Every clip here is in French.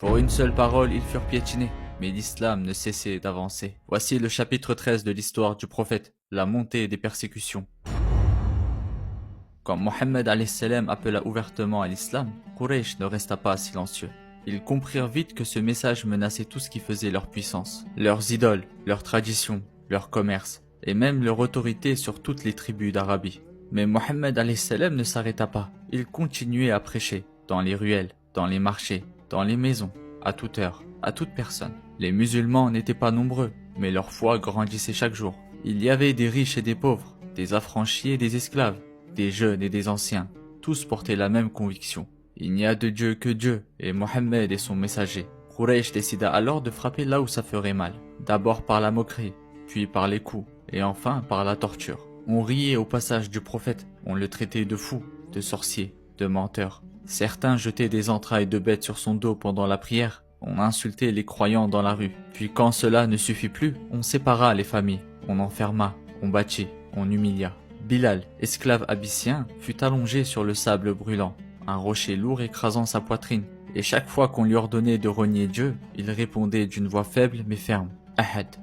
Pour une seule parole, ils furent piétinés, mais l'islam ne cessait d'avancer. Voici le chapitre 13 de l'histoire du prophète, la montée des persécutions. Quand Mohammed a.s. appela ouvertement à l'islam, Quraysh ne resta pas silencieux. Ils comprirent vite que ce message menaçait tout ce qui faisait leur puissance, leurs idoles, leurs traditions, leur commerce, et même leur autorité sur toutes les tribus d'Arabie. Mais Mohammed a.s. ne s'arrêta pas, il continuait à prêcher, dans les ruelles, dans les marchés, dans les maisons, à toute heure, à toute personne. Les musulmans n'étaient pas nombreux, mais leur foi grandissait chaque jour. Il y avait des riches et des pauvres, des affranchis et des esclaves, des jeunes et des anciens, tous portaient la même conviction. Il n'y a de Dieu que Dieu, et Mohammed est son messager. Quraysh décida alors de frapper là où ça ferait mal. D'abord par la moquerie, puis par les coups, et enfin par la torture. On riait au passage du prophète, on le traitait de fou, de sorcier, de menteur. Certains jetaient des entrailles de bêtes sur son dos pendant la prière. On insultait les croyants dans la rue. Puis quand cela ne suffit plus, on sépara les familles. On enferma, on battit, on humilia. Bilal, esclave abyssien, fut allongé sur le sable brûlant, un rocher lourd écrasant sa poitrine. Et chaque fois qu'on lui ordonnait de renier Dieu, il répondait d'une voix faible mais ferme. Ahad,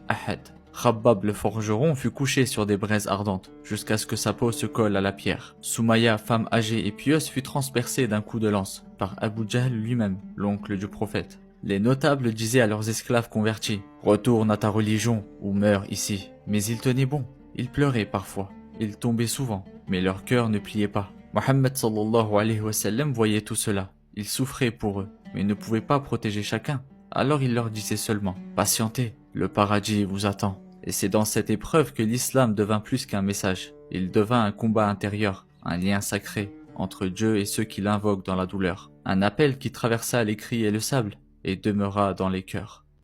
Ahad. Khabbab le forgeron fut couché sur des braises ardentes, jusqu'à ce que sa peau se colle à la pierre. Soumaya, femme âgée et pieuse, fut transpercée d'un coup de lance, par Abu Jahl lui-même, l'oncle du prophète. Les notables disaient à leurs esclaves convertis, « Retourne à ta religion, ou meurs ici. » Mais ils tenaient bon. Ils pleuraient parfois. Ils tombaient souvent, mais leur cœur ne pliait pas. Mohammed sallallahu alayhi wa sallam voyait tout cela. Il souffrait pour eux, mais ne pouvait pas protéger chacun. Alors il leur disait seulement, « Patientez, le paradis vous attend. » Et c'est dans cette épreuve que l'islam devint plus qu'un message. Il devint un combat intérieur, un lien sacré entre Dieu et ceux qui l'invoquent dans la douleur. Un appel qui traversa les cris et le sable et demeura dans les cœurs.